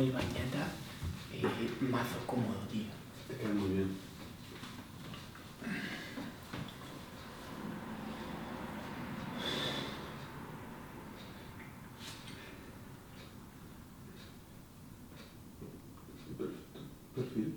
el bañata mazo cómodo, tío. Te queda muy bien. Perfil.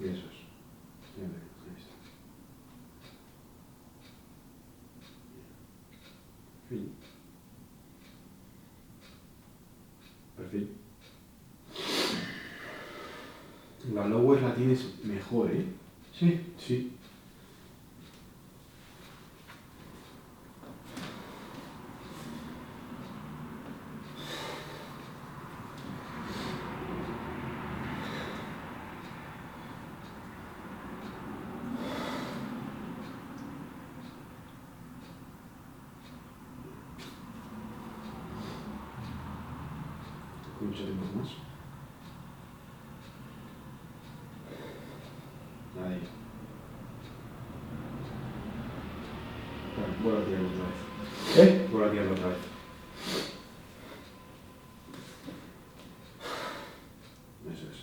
Y eso es. Bien, ahí está. Fin. Perfil. La lower la tienes mejor, ¿eh? Sí. Sí. Mucho tiempo más. Ahí. Vuelvo a tirarlo otra vez. Vuelvo a tirarlo otra vez. Eso es.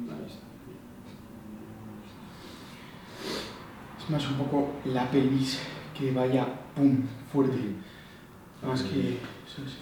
Ahí está. Es más un poco la pelvis que vaya pum, fuerte. Más que eso es.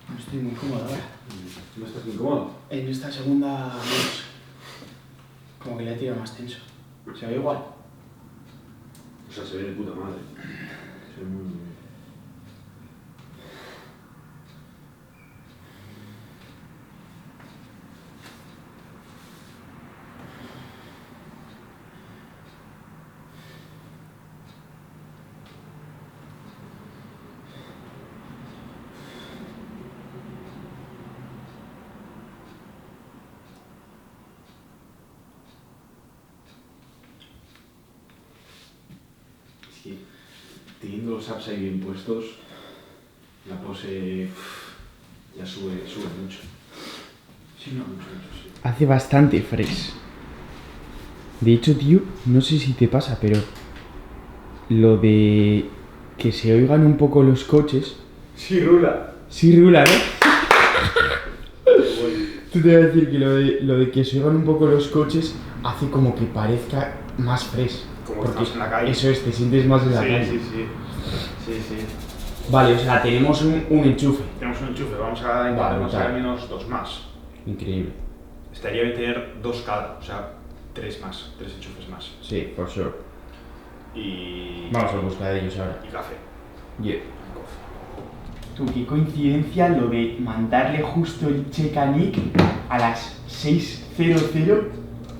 No estoy muy cómodo ahora. ¿No estás incómodo? En esta segunda, pues, como que le he tirado más tenso. Se ve igual. O sea, se ve de puta madre. Se ve muy bien. Es que teniendo los abs ahí bien puestos, la pose ya sube mucho. Sí, no. Mucho, sí. Hace bastante fresh. De hecho, tío, no sé si te pasa, pero lo de que se oigan un poco los coches. Sí, rula. Sí, rula, ¿no? Bueno. Tú te voy a decir que lo de que se oigan un poco los coches hace como que parezca más fresh. Como porque estamos en la calle. Eso es, te sientes más en la calle. Sí. Vale, o sea, tenemos un enchufe. Tenemos un enchufe, vamos a intentar conseguir al menos 2 más. Increíble. Estaría bien tener 2 cada, o sea, 3 enchufes más. Sí, for sure. Y... Vamos a buscar de ellos ahora. Y café. Yeah. Tú, qué coincidencia lo de mandarle justo el check a Nick a las 6:00,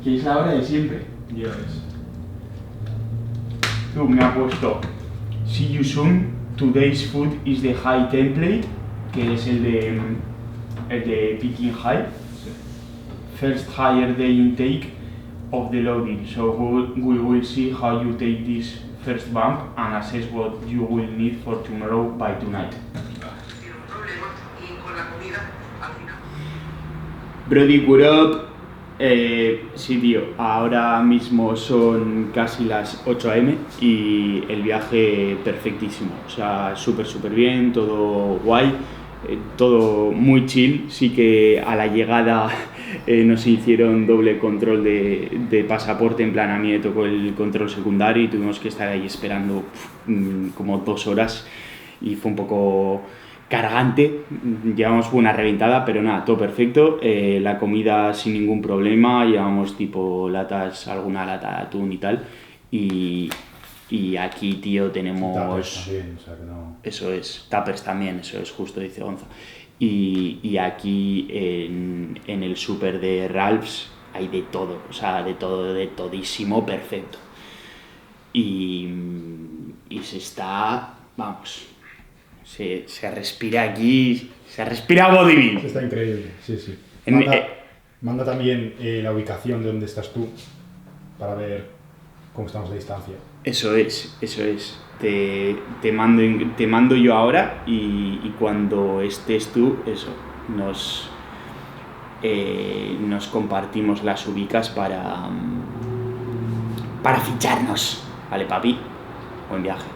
que es la hora de siempre. Ya ves. Tú, me ha puesto See you soon, today's food is the high template, que es el de picking high. Sí. First higher day intake of the loading, so we will see how you take this first bump and assess what you will need for tomorrow by tonight. Brody, what up? Sí, tío, ahora mismo son casi las 8 AM y el viaje perfectísimo, o sea, súper bien, todo guay, todo muy chill. Sí que a la llegada nos hicieron doble control de pasaporte, en plan a mí me tocó el control secundario y tuvimos que estar ahí esperando como 2 horas y fue un poco cargante, llevamos una reventada, pero nada, todo perfecto, la comida sin ningún problema, llevamos tipo alguna lata de atún y tal, y aquí, tío, tenemos... Tuppers también, o sea que no... Eso es, tuppers también, eso es, justo dice Gonza. Y aquí en el súper de Ralph's hay de todo, o sea, de todo, de todísimo, perfecto. Y se está, vamos, se respira aquí, se respira bodybuilding. Está increíble, sí, sí. En- Manda también la ubicación de dónde estás tú para ver cómo estamos de distancia. Eso es, eso es. Te mando yo ahora y cuando estés tú, eso, nos compartimos las ubicas para ficharnos. Vale, papi, buen viaje.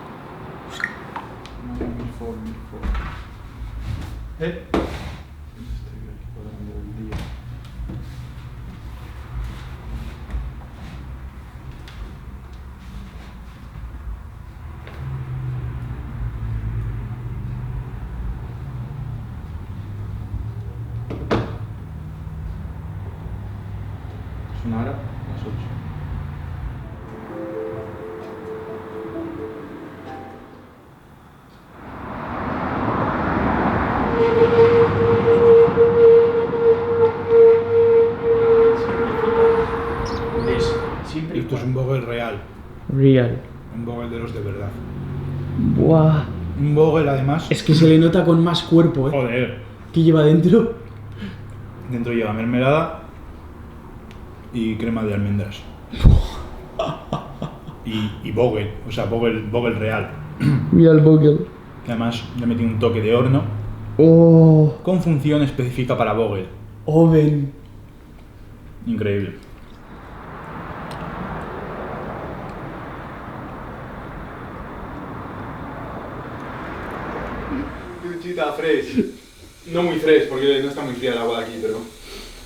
Una hora, las 8. Siempre Esto es un Vogel real, Real. un Vogel de los de verdad. Buah. Un Vogel además... Es que se le nota con más cuerpo, Joder, ¿Qué lleva dentro? dentro lleva mermelada y crema de almendras. y Vogel, o sea, Vogel real. Real Vogel. Que además le metí un toque de horno Oh. con función específica para Vogel. Oven. Increíble. Duchita fresh. No muy fresh, porque no está muy fría el agua de aquí,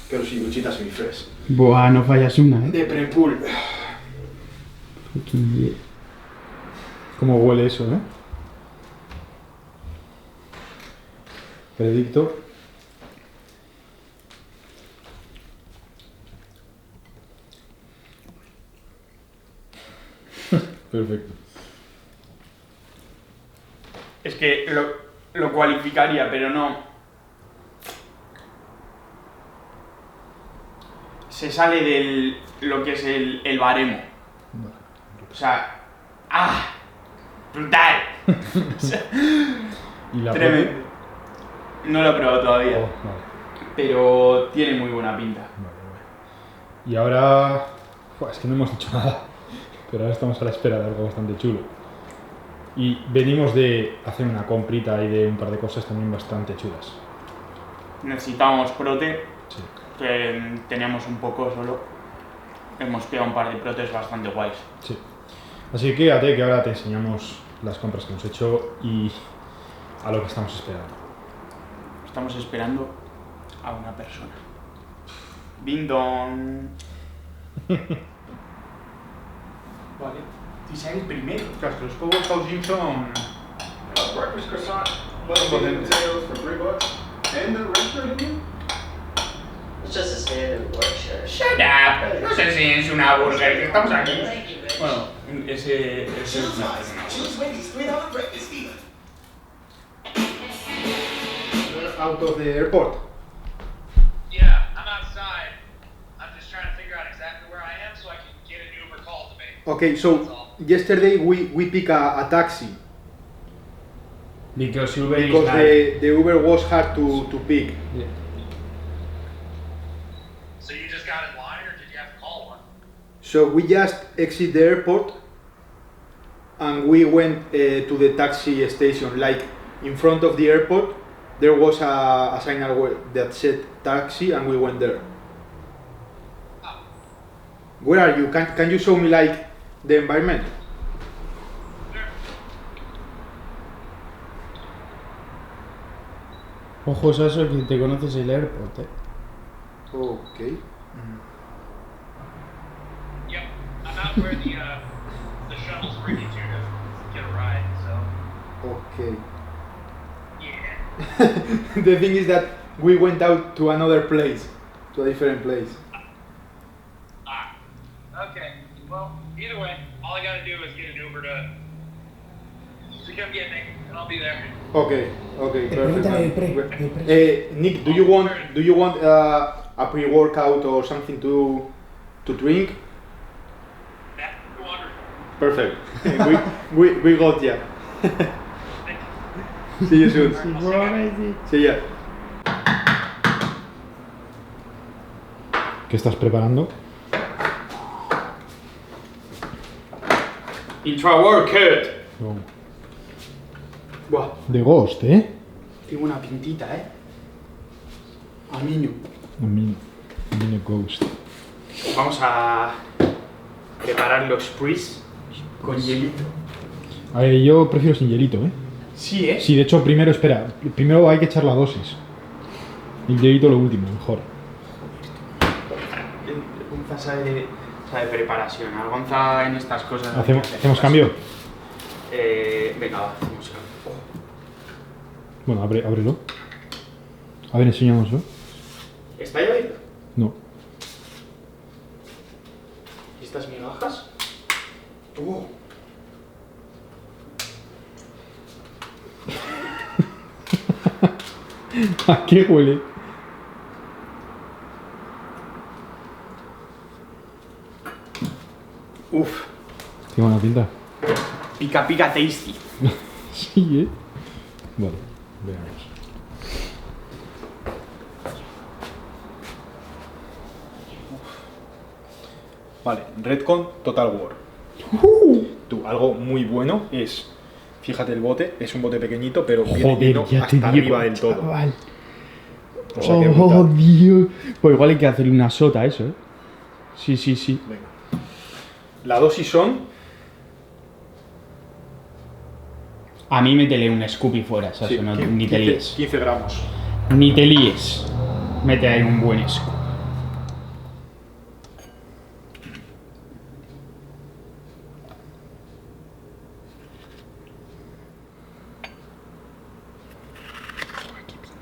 pero sí, duchita semi-fresh. Buah, no fallas una, De prepool. Fucking yeah. ¿Cómo huele eso, no? Predicto. Perfecto. Es que lo cualificaría, pero no. Se sale de lo que es el baremo. O sea, ¡ah! ¡Brutal! O sea, ¿Y la tremendo. prote? No lo he probado todavía, Oh, vale. pero tiene muy buena pinta. Vale. Y ahora... Buah, es que no hemos dicho nada, pero ahora estamos a la espera de algo bastante chulo. Y venimos de hacer una comprita y de un par de cosas también bastante chulas. Necesitábamos prote, Sí. que teníamos un poco solo. Hemos pillado un par de protes bastante guays. Sí. Así que quédate que ahora te enseñamos las compras que hemos hecho y a lo que estamos esperando. Estamos esperando a una persona. Ding dong. Vale, si sea el primero. Castro, los juegos Pausing son... Breakfast croissant, butter and potatoes for $3. And the restaurant menu? It's just a standard work shirt. Shut up. No sé si es una burger, que estamos aquí. Thank you, bitch. Bueno, ese es Choose Wendy's $3 breakfast deal. Out of the airport. Yeah, I'm outside. I'm just trying to figure out exactly where I am so I can get an Uber called to me. Okay, That's so all. yesterday we pick a taxi Because Uber is because like... the Uber was hard to pick. Yeah. So you just got in line or did you have to call one? So we just exit the airport and we went to the taxi station. Like in front of the airport, there was a signal that said taxi, and we went there. Oh, Where are you? Can you show me like the environment? sure. Ojo, Saso, que te conoces el airport, Okay. Yep, I'm out where the shuttles bring you to get a ride, so Okay. yeah. The thing is that we went out to another place, to a different place. Ah, okay. Well, either way, all I gotta do is get an Uber to come get me, and I'll be there. Okay, perfect. Pregúntale man. del precio. Nick, do you want a pre-workout or something to drink? That's wonderful. Perfect. we got ya. See you soon. See ya. ¿Qué estás preparando? Intra-workout. Oh. Buah, De Ghost, ¿eh? Tengo una pintita, A niño. A mí viene Ghost. Vamos a preparar los pre's con hielito. A ver, yo prefiero sin hielito, ¿eh? Sí, Sí, de hecho, primero hay que echar la dosis. El hielito lo último, mejor. Gonza sabe preparación. Al Gonza en estas cosas. ¿Hacemos cambio? Venga, va, hacemos cambio. Bueno, ábrelo. A ver, enséñanoslo. ¿Está lloviendo? No. ¿Y estas migajas? ¿A qué huele? Uf, Qué buena pinta. pica pica tasty. Sí, ¿eh? Vale, veamos. vale, Redcon Total War. Tú, algo muy bueno es, fíjate el bote, es un bote pequeñito, pero viene lleno hasta arriba del todo. chaval. O sea que Oh, brutal. Dios. Pues igual hay que hacerle una sota a eso, ¿eh? Sí. Venga. La dosis son A mí métele un Scoopy fuera, o sea, sí, eso no, 15, ni te líes. 15 gramos. Ni te líes. Mete ahí un buen Scoop.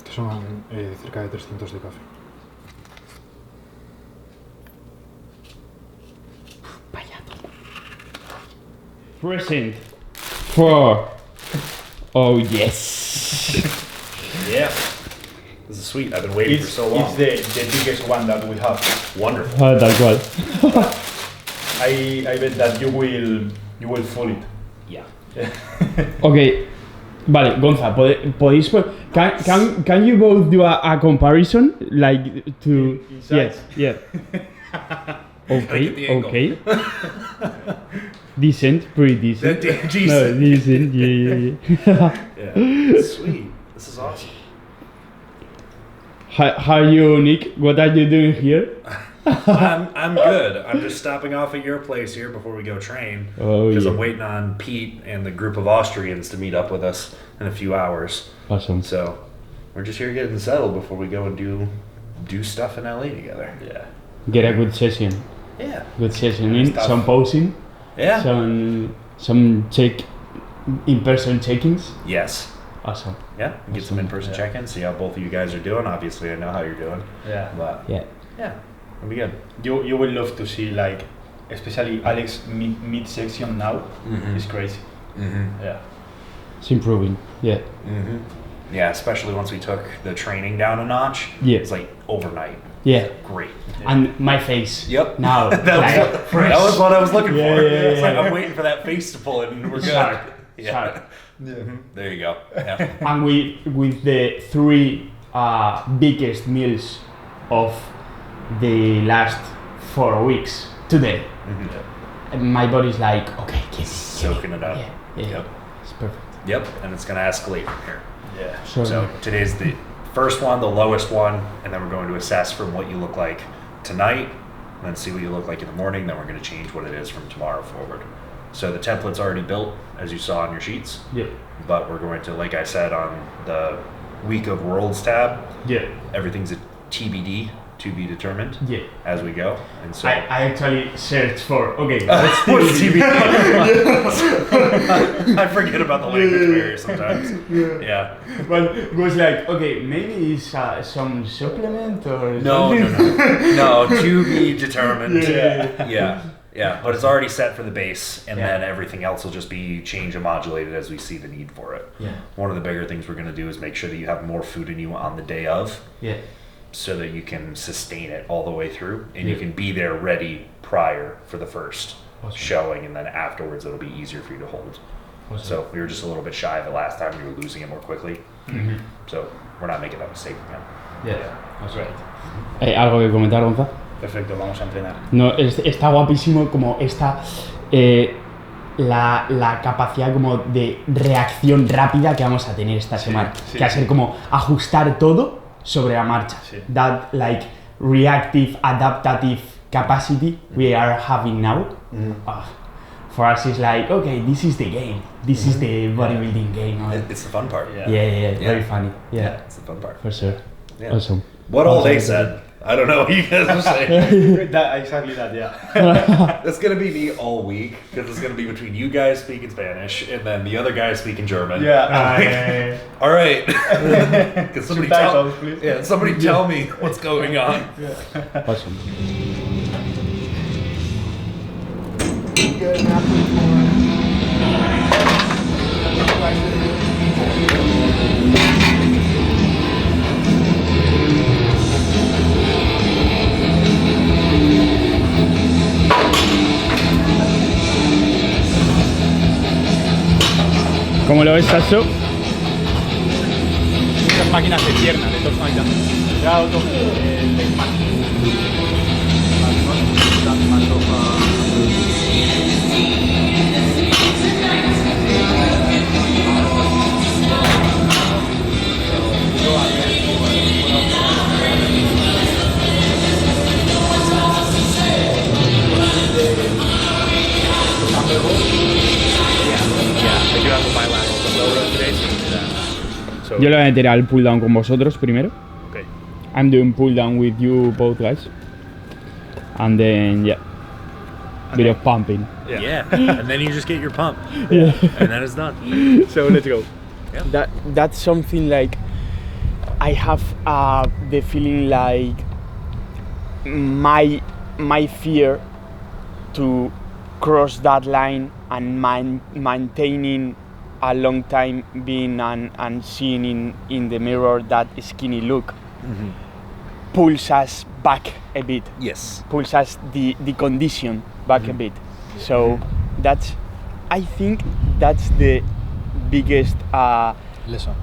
Que son cerca de 300 de café. Present. For. Oh, yes. Yeah. This is sweet. I've been waiting for so long. It's the biggest one that we have. Wonderful. Tal cual. I bet that you will fall it. Yeah. Ok. Vale, Gonza, podéis... Can you both do a comparison? Like to... Inside? Yes, Get the angle. Okay. Decent, pretty decent. Decent. No, decent, yeah. Yeah. Sweet. This is awesome. How are you, Nick? What are you doing here? I'm good. I'm just stopping off at your place here before we go train. Oh, Because yeah. I'm waiting on Pete and the group of Austrians to meet up with us in a few hours. Awesome. So we're just here getting settled before we go and do stuff in LA together. Yeah. Get a good session. Yeah. Good session in Stuff. some posing, Yeah. some in-person check-ins. Yes. Awesome. Yeah. Get some in-person check-ins, see how both of you guys are doing. Obviously, I know how you're doing. Yeah. But Yeah. yeah, it'll be good. You will love to see, like, especially Alex mid section now. Mhm. It's crazy. Mm-hmm. Yeah. It's improving. Yeah. Mm-hmm. Yeah, especially once we took the training down a notch. Yeah. It's like overnight. Yeah. Great. And my face. Yep. Now. that, like, was what I was looking Yeah, for. yeah, It's like yeah. I'm waiting for that face to pull it and we're good. Sharp. Yeah. Sharp. Mhm. There you go. Yeah. And with the three biggest meals of the last 4 weeks today, Mhm. and my body's like, okay, give me. Soaking it up. Yeah. Yep. It's perfect. And it's gonna escalate from here. Yeah. So today's the first one, the lowest one, and then we're going to assess from what you look like tonight, and then see what you look like in the morning. Then we're going to change what it is from tomorrow forward. So the template's already built, as you saw on your sheets. Yeah. But we're going to, like I said, on the Week of Worlds tab, Yeah. everything's a TBD to be determined Yeah. as we go. And so I actually searched for, okay, let's do what's this. TBD? I forget about the language barrier sometimes. Yeah. But it was like, okay, maybe it's some supplement or No, something. no, to be determined. Yeah. Yeah. But it's already set for the base, and Yeah. then everything else will just be changed and modulated as we see the need for it. Yeah. One of the bigger things we're going to do is make sure that you have more food in you on the day of, Yeah. so that you can sustain it all the way through, and you Yeah. can be there ready prior for the first Awesome. showing, and then afterwards it'll be easier for you to hold. Awesome. So we were just a little bit shy of it last time. We were losing it more quickly, so we're not making that mistake again. Yeah. That's right. ¿Algo que comentar, Gonza? Perfecto, vamos a entrenar. No, está guapísimo como la capacidad como de reacción rápida que vamos a tener esta semana. sí. Que va a ser como ajustar todo sobre la marcha. Sí. That like reactive, adaptative capacity we are having now. For us it's like, okay, this is the game. This is the bodybuilding game. It's the fun part. Yeah, very funny. Yeah, It's the fun part. for sure. Yeah. Awesome. What all they Awesome. said. I don't know what you guys are saying. Exactly that, yeah. It's gonna be me all week, because it's gonna be between you guys speaking Spanish and then the other guys speaking German. Yeah. All right. Can somebody Subtitles, please. Yeah, somebody tell me what's going on. Awesome. ¿Cómo lo ves, Sasso? Muchas máquinas de pierna, de torso y tanto. Ya auto de Yo le voy a meter al pull down con vosotros primero. Okay. I'm doing pull down with you both guys. And then, yeah. Bit of pumping. Yeah. And then you just get your pump. Yeah. And then it's done. So let's go. That's something like I have the feeling like my fear to cross that line and maintaining a long time being and seeing in the mirror that skinny look pulls us back a bit. Yes. Pulls us the condition back a bit. So I think that's the biggest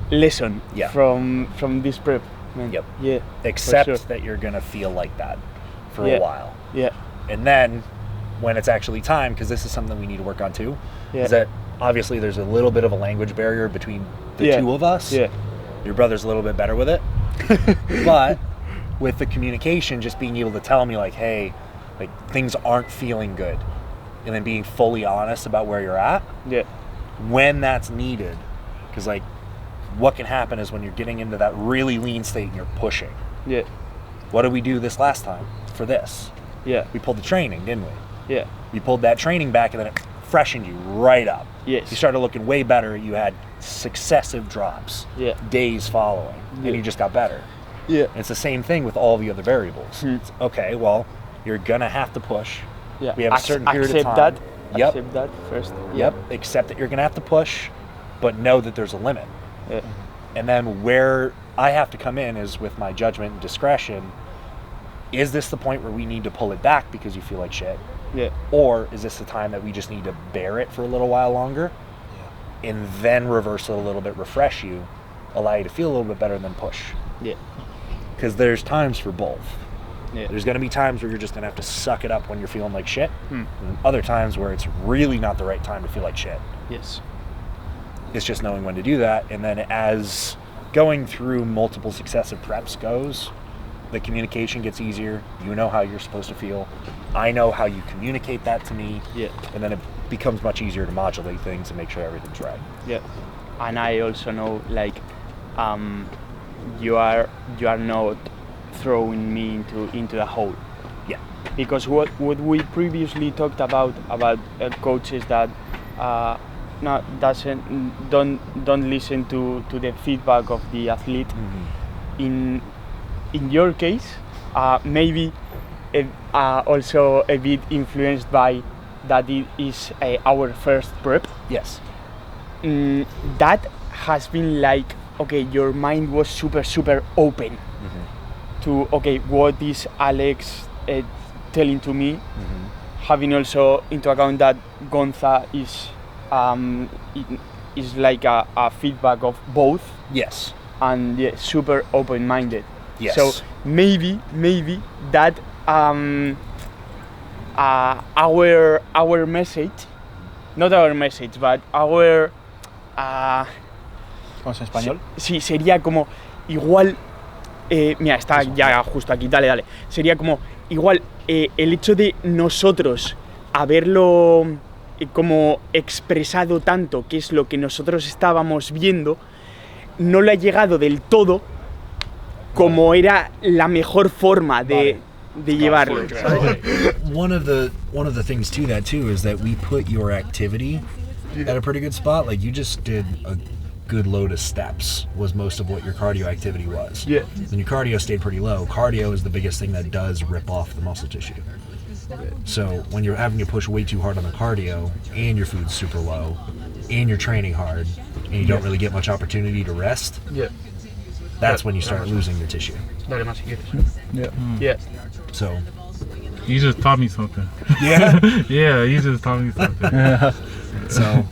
lesson Yeah. from this prep. Man. Yep. Yeah. Accept sure. that you're gonna feel like that for Yeah. a while. Yeah. And then when it's actually time, because this is something we need to work on too, Yeah. is that obviously there's a little bit of a language barrier between the Yeah. two of us. Yeah. Your brother's a little bit better with it. But with the communication, just being able to tell me like, hey, like things aren't feeling good. And then being fully honest about where you're at Yeah. when that's needed. Because like what can happen is when you're getting into that really lean state and you're pushing. Yeah. What did we do this last time for this? Yeah. We pulled the training, didn't we? Yeah. You pulled that training back and then it freshened you right up. Yes. You started looking way better. You had successive drops, Yeah. days following, Yeah. and you just got better. Yeah. And it's the same thing with all the other variables. Hmm. It's, okay, well, you're gonna have to push. Yeah. We have a certain period of accept time. that. Yep. Accept that first. Yep. Accept that you're gonna have to push, but know that there's a limit. Yeah. And then where I have to come in is with my judgment and discretion. Is this the point where we need to pull it back because you feel like shit? Yeah. Or is this the time that we just need to bear it for a little while longer and then reverse it a little bit, refresh you, allow you to feel a little bit better, and then push? Yeah. Because there's times for both. Yeah. There's going to be times where you're just going to have to suck it up when you're feeling like shit, Hmm. and other times where it's really not the right time to feel like shit. Yes. It's just knowing when to do that. And then as going through multiple successive preps goes, the communication gets easier. You know how you're supposed to feel. I know how you communicate that to me. Yeah. And then it becomes much easier to modulate things and make sure everything's right. Yeah. And I also know like you are not throwing me into the hole. Yeah. Because what we previously talked about coaches that don't listen to the feedback of the athlete. In your case, maybe also a bit influenced by that it is our first prep. Yes. That has been like, okay, your mind was super open to, okay, what is Alex telling to me, having also into account that Gonza is like a feedback of both. Yes. And yeah, super open-minded. Yes. So maybe that our message, not our message, but our ¿Cómo es en español? Sí, sería como igual. Mira, está ya justo aquí, dale. Sería como igual el hecho de nosotros haberlo como expresado tanto, que es lo que nosotros estábamos viendo, no lo ha llegado del todo como era la mejor forma de llevarlo. One of the things to that too is that we put your activity at a pretty good spot. Like you just did a good load of steps was most of what your cardio activity was. Yeah. And your cardio stayed pretty low. Cardio is the biggest thing that does rip off the muscle tissue. So when you're having to push way too hard on the cardio and your food's super low and you're training hard and you don't really get much opportunity to rest, that's when you start losing your tissue. Yeah. So You just taught me something. yeah. Yeah, you just taught me something. So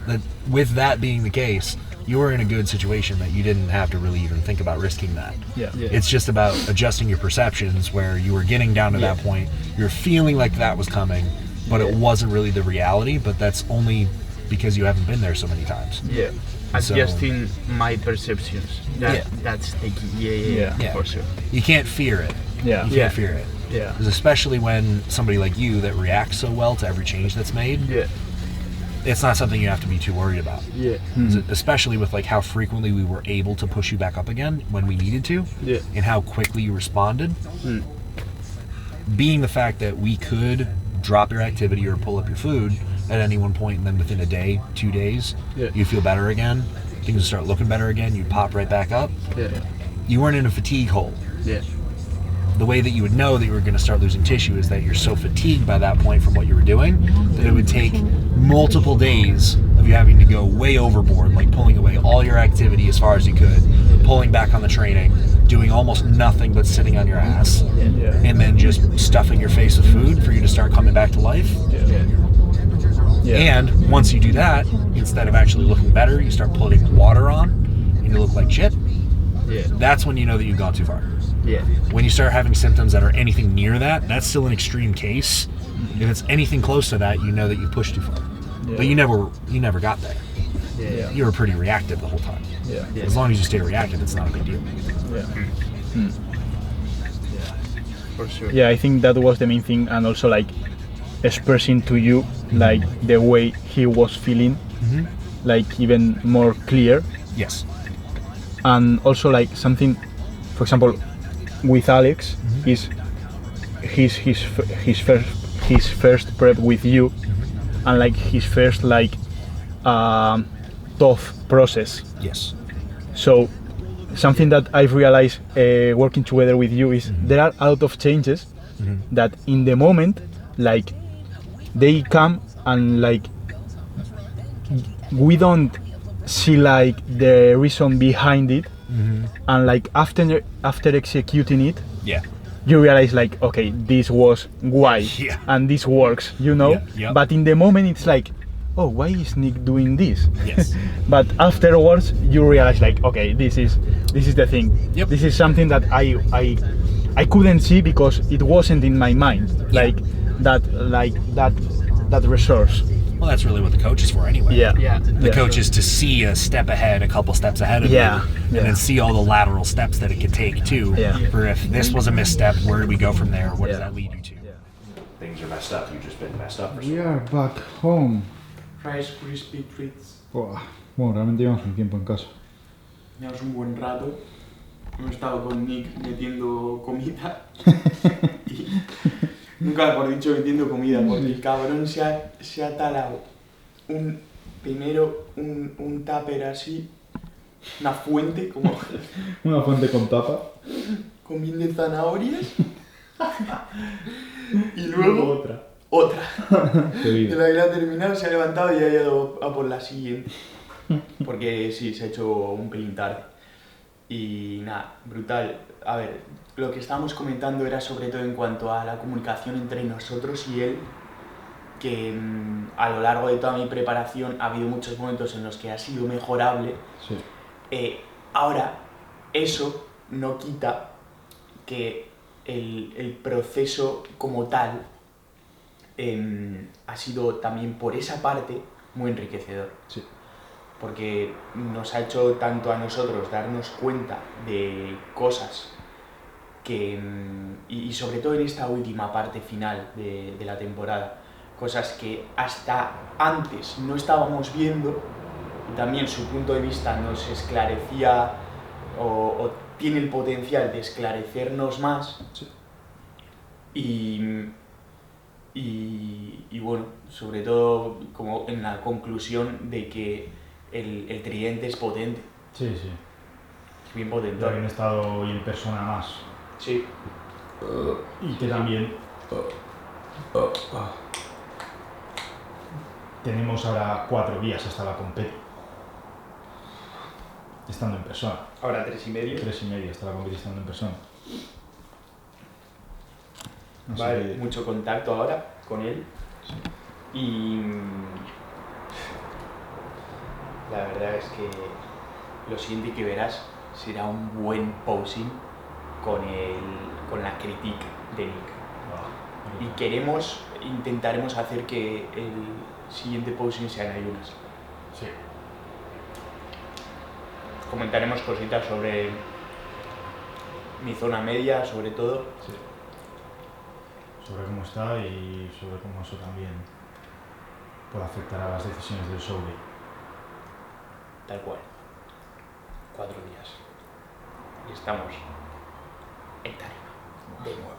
with that being the case, you were in a good situation that you didn't have to really even think about risking that. Yeah. It's just about adjusting your perceptions where you were getting down to that point. You're feeling like that was coming, but it wasn't really the reality, but that's only because you haven't been there so many times. Yeah. Adjusting my perceptions. That's the key. Yeah, for sure. You can't fear it. Yeah. You can't fear it. Yeah. Because especially when somebody like you that reacts so well to every change that's made, it's not something you have to be too worried about. Yeah. Especially with like how frequently we were able to push you back up again when we needed to, and how quickly you responded. Being the fact that we could drop your activity or pull up your food at any one point, and then within a day, 2 days, you feel better again, things start looking better again, you pop right back up. You weren't in a fatigue hole. The way that you would know that you were going to start losing tissue is that you're so fatigued by that point from what you were doing that it would take multiple days of you having to go way overboard, like pulling away all your activity as far as you could, pulling back on the training, doing almost nothing but sitting on your ass, and then just stuffing your face with food for you to start coming back to life. And once you do that, instead of actually looking better, you start putting water on and you look like shit. That's when you know that you've gone too far. When you start having symptoms that are anything near that, that's still an extreme case. If it's anything close to that, you know that you pushed too far. But you never got there. You were pretty reactive the whole time. As long as you stay reactive, it's not a big deal. For sure. Yeah, I think that was the main thing, and also like expressing to you like the way he was feeling, like even more clear. Yes. And also like something, for example, with Alex is his first prep with you, and like his first like tough process. Yes. So something that I've realized working together with you is there are a lot of changes that in the moment like they come and like we don't see like the reason behind it, and like after executing it, you realize like, okay, this was why, and this works, you know. But in the moment it's like, oh, why is Nick doing this? But afterwards you realize like, okay, this is the thing. This is something that I couldn't see because it wasn't in my mind, like that resource. Well, that's really what the coach is for anyway. The coach is to see a step ahead, a couple steps ahead of you, and then see all the lateral steps that it could take too. For if this was a misstep, where do we go from there? What does that lead you to? Things are messed up. You've just been messed up. We are back home. Rice Crispy Treats. Bueno, realmente llevamos un tiempo en casa. Llevamos un buen rato. hemos estado con Nick metiendo comida y nunca mejor dicho metiendo comida porque el cabrón se ha talado primero un tupper así, una fuente como Una fuente con tapa. con miel de zanahorias y luego otra. De la que la ha terminado, se ha levantado y ha ido a por la siguiente. Porque sí, se ha hecho un pelín tarde. Y nada, brutal. A ver, lo que estábamos comentando era sobre todo en cuanto a la comunicación entre nosotros y él, que a lo largo de toda mi preparación ha habido muchos momentos en los que ha sido mejorable. Sí. Ahora, eso no quita que el proceso como tal ha sido también por esa parte muy enriquecedor. Sí. Porque nos ha hecho tanto a nosotros darnos cuenta de cosas que, y sobre todo en esta última parte final de la temporada, cosas que hasta antes no estábamos viendo, y también su punto de vista nos esclarecía o tiene el potencial de esclarecernos más. Sí. Y bueno, sobre todo como en la conclusión de que el tridente es potente. Sí, sí. Es bien potente. Yo había estado hoy en persona más. Sí. Y que también tenemos ahora 4 días hasta la Competir. Estando en persona. Ahora 3:30. 3:30 hasta la Competir estando en persona. Así Vale, que- mucho contacto ahora con él. Sí. Y la verdad es que lo siguiente que verás será un buen posing con la crítica de Nick. Y intentaremos hacer que el siguiente posing sea en ayunas. Sí. Comentaremos cositas sobre mi zona media, sobre todo. Sí. Sobre cómo está y sobre cómo eso también puede afectar a las decisiones del show day. Tal cual. 4 días. Y estamos en tarima. De nuevo.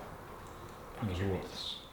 Nos vemos.